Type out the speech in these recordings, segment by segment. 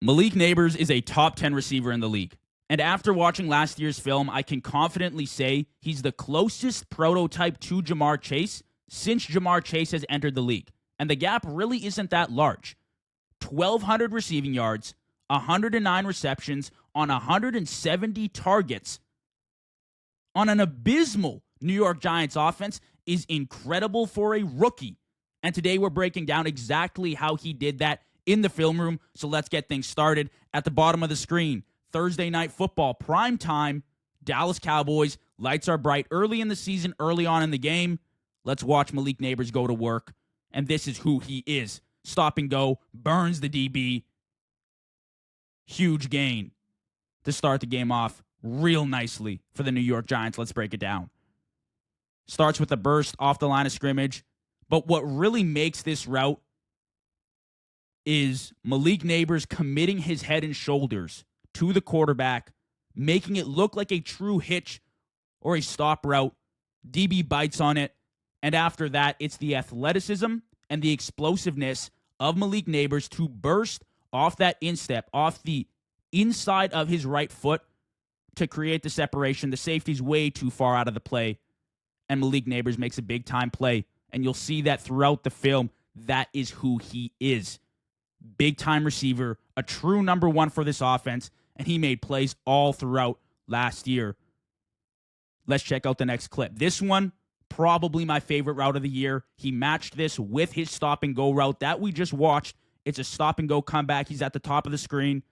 Malik Nabers is a top 10 receiver in the league. And after watching last year's film, I can confidently say he's the closest prototype to Jamar Chase since Jamar Chase has entered the league. And the gap really isn't that large. 1,200 receiving yards, 109 receptions on 170 targets on an abysmal New York Giants offense is incredible for a rookie. And today we're breaking down exactly how he did that in the film room. So let's get things started. At the bottom of the screen, Thursday Night Football, prime time, Dallas Cowboys. Lights are bright early in the season, early on in the game. Let's watch Malik Nabers go to work. And this is who he is. Stop and go, burns the DB. Huge gain to start the game off real nicely for the New York Giants. Let's break it down. Starts with a burst off the line of scrimmage. But what really makes this route is Malik Nabers committing his head and shoulders to the quarterback, making it look like a true hitch or a stop route. DB bites on it. And after that, it's the athleticism and the explosiveness of Malik Nabers to burst off that instep, off the inside of his right foot to create the separation. The safety's way too far out of the play, and Malik Nabers makes a big-time play. And you'll see that throughout the film. That is who he is. Big-time receiver, a true number one for this offense, and he made plays all throughout last year. Let's check out the next clip. This one, probably my favorite route of the year. He matched this with his stop-and-go route that we just watched. It's a stop-and-go comeback. He's at the top of the screen.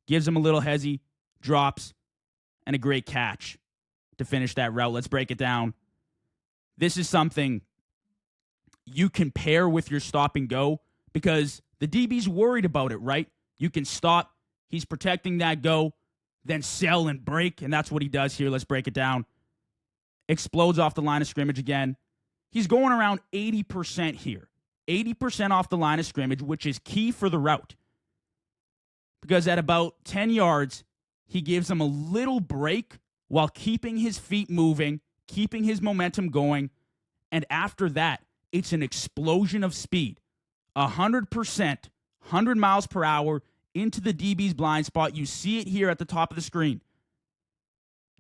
Gives him a little hezzy, drops, and a great catch to finish that route. Let's break it down. This is something you can pair with your stop-and-go because the DB's worried about it, right? You can stop. He's protecting that go, then sell and break, and that's what he does here. Let's break it down. Explodes off the line of scrimmage again. He's going around 80% here. 80% off the line of scrimmage, which is key for the route. Because at about 10 yards, he gives him a little break while keeping his feet moving, keeping his momentum going. And after that, it's an explosion of speed. 100%, 100 miles per hour into the DB's blind spot. You see it here at the top of the screen.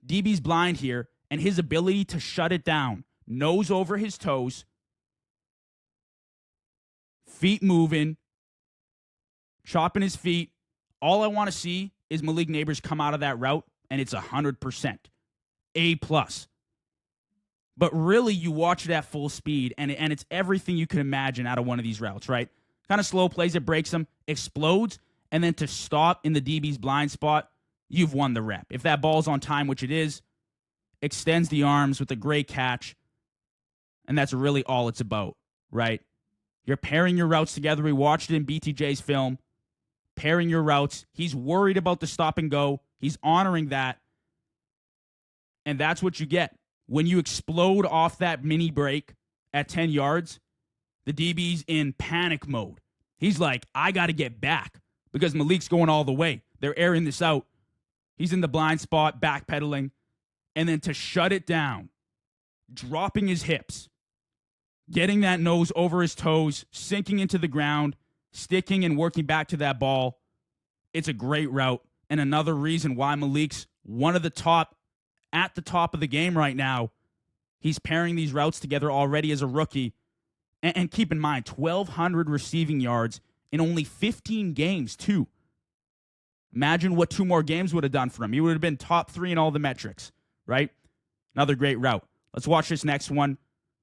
DB's blind here, and his ability to shut it down. Nose over his toes. Feet moving. Chopping his feet. All I want to see is Malik Nabers come out of that route, and it's 100%. A+. But really, you watch it at full speed, and it's everything you can imagine out of one of these routes, right? Kind of slow plays, it breaks him, explodes, and then to stop in the DB's blind spot, you've won the rep. If that ball's on time, which it is, extends the arms with a great catch, and that's really all it's about, right? You're pairing your routes together. We watched it in BTJ's film. Pairing your routes. He's worried about the stop and go. He's honoring that. And that's what you get. When you explode off that mini break at 10 yards, the DB's in panic mode. He's like, I got to get back because Malik's going all the way. They're airing this out. He's in the blind spot, backpedaling. And then to shut it down, dropping his hips, getting that nose over his toes, sinking into the ground, sticking and working back to that ball. It's a great route. And another reason why Malik's one of the top, at the top of the game right now. He's pairing these routes together already as a rookie. And keep in mind, 1,200 receiving yards in only 15 games, too. Imagine what 2 more games would have done for him. He would have been top 3 in all the metrics, right? Another great route. Let's watch this next one.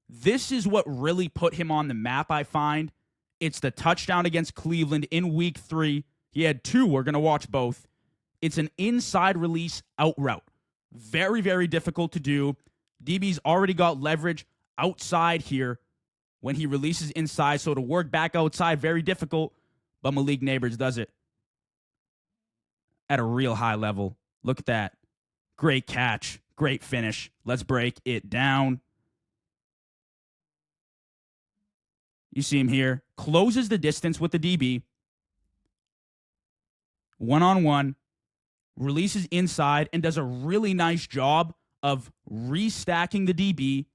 This is what really put him on the map, I find. It's the touchdown against Cleveland in week 3. He had 2. We're going to watch both. It's an inside release out route. Very, very difficult to do. DB's already got leverage outside here when he releases inside. So to work back outside, very difficult. But Malik Nabers does it at a real high level. Look at that. Great catch. Great finish. Let's break it down. You see him here. Closes the distance with the DB. One-on-one. Releases inside and does a really nice job of restacking the DB.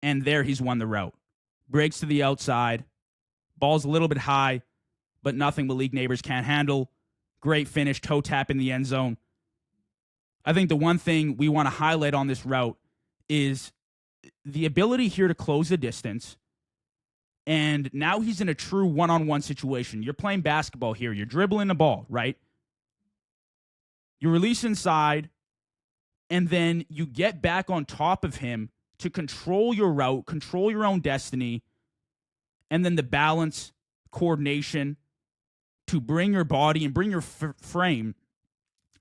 And there he's won the route. Breaks to the outside. Ball's a little bit high. but nothing Malik Nabers can't handle. Great finish, toe tap in the end zone. I think the one thing we want to highlight on this route is the ability here to close the distance. And now he's in a true one-on-one situation. You're playing basketball here. You're dribbling the ball, right? You release inside, and then you get back on top of him to control your route, control your own destiny, and then the balance, coordination to bring your body and bring your frame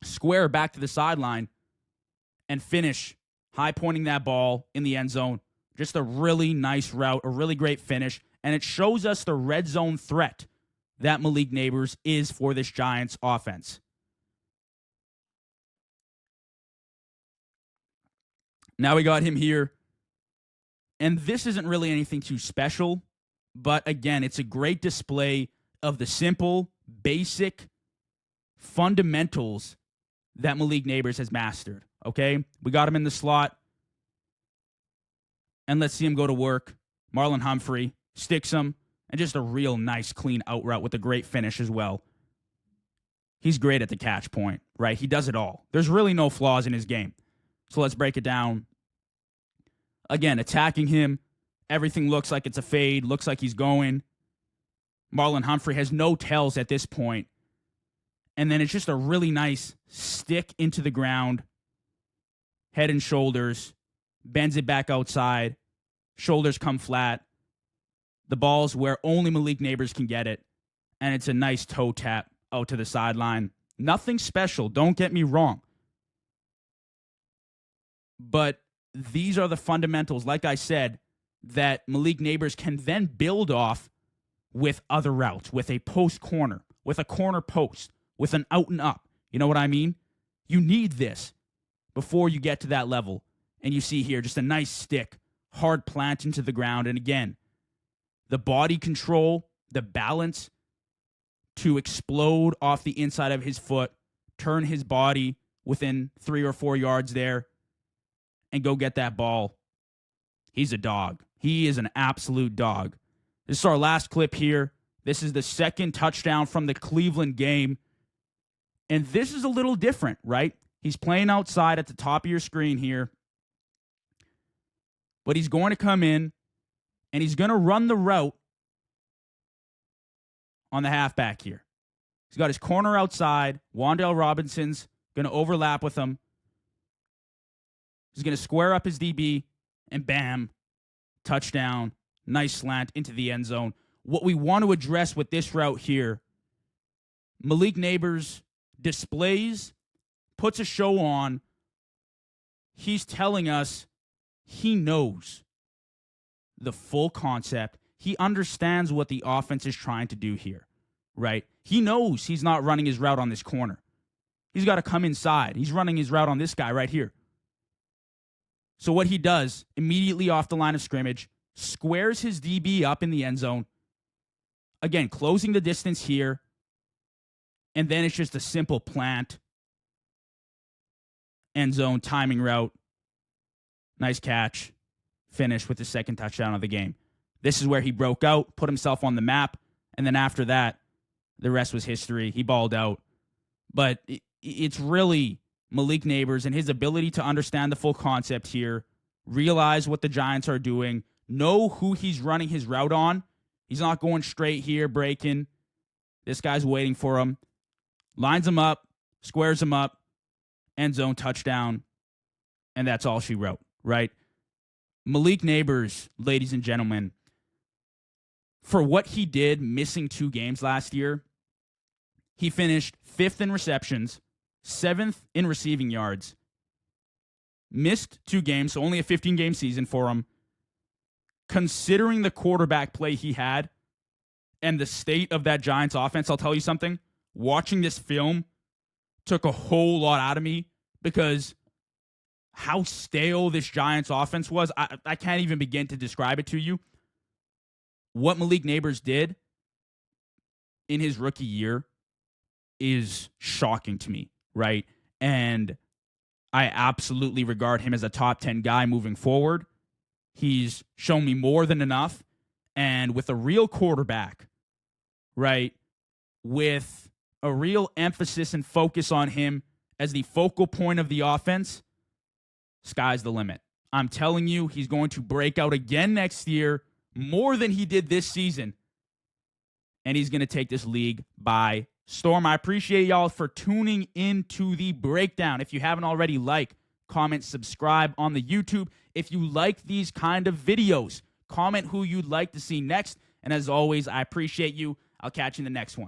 square back to the sideline and finish high pointing that ball in the end zone. Just a really nice route, a really great finish, and it shows us the red zone threat that Malik Nabers is for this Giants offense. Now we got him here, and this isn't really anything too special, but again, it's a great display of the simple, basic fundamentals that Malik Nabers has mastered, okay? We got him in the slot, and let's see him go to work. Marlon Humphrey sticks him, and just a real nice, clean out route with a great finish as well. He's great at the catch point, right? He does it all. There's really no flaws in his game. So let's break it down. Again, attacking him, everything looks like it's a fade, looks like he's going. Marlon Humphrey has no tells at this point. And then it's just a really nice stick into the ground, head and shoulders, bends it back outside, shoulders come flat. The ball's where only Malik Nabers can get it, and it's a nice toe tap out to the sideline. Nothing special, don't get me wrong. But these are the fundamentals, like I said, that Malik Nabers can then build off with other routes, with a post corner, with a corner post, with an out and up. You know what I mean? You need this before you get to that level. And you see here just a nice stick, hard plant into the ground. And again, the body control, the balance to explode off the inside of his foot, turn his body within 3 or 4 yards there, and go get that ball. He's a dog. He is an absolute dog. This is our last clip here. This is the second touchdown from the Cleveland game. And this is a little different, right? He's playing outside at the top of your screen here. But he's going to come in, and he's going to run the route on the halfback here. He's got his corner outside. Wan'Dale Robinson's going to overlap with him. He's going to square up his DB, and bam, touchdown. Nice slant into the end zone. What we want to address with this route here, Malik Nabers displays, puts a show on. He's telling us he knows the full concept. He understands what the offense is trying to do here, right? He knows he's not running his route on this corner. He's got to come inside. He's running his route on this guy right here. So what he does, immediately off the line of scrimmage, squares his DB up in the end zone. Again, closing the distance here. And then it's just a simple plant. End zone, timing route. Nice catch. Finish with the second touchdown of the game. This is where he broke out, put himself on the map. And then after that, the rest was history. He balled out. But it's really Malik Nabers and his ability to understand the full concept here, realize what the Giants are doing, know who he's running his route on. He's not going straight here, breaking. This guy's waiting for him. Lines him up, squares him up, end zone touchdown, and that's all she wrote, right? Malik Nabers, ladies and gentlemen, for what he did missing 2 games last year, he finished 5th in receptions, 7th in receiving yards, missed 2 games, so only a 15-game season for him. Considering the quarterback play he had and the state of that Giants offense, I'll tell you something. Watching this film took a whole lot out of me because how stale this Giants offense was, I can't even begin to describe it to you. What Malik Nabers did in his rookie year is shocking to me, right? And I absolutely regard him as a top 10 guy moving forward. He's shown me more than enough. And with a real quarterback, right, with a real emphasis and focus on him as the focal point of the offense, sky's the limit. I'm telling you, he's going to break out again next year, more than he did this season, and he's going to take this league by storm. I appreciate y'all for tuning into the breakdown. If you haven't already, like, comment, subscribe on the YouTube. If you like these kind of videos, comment who you'd like to see next. And as always, I appreciate you. I'll catch you in the next one.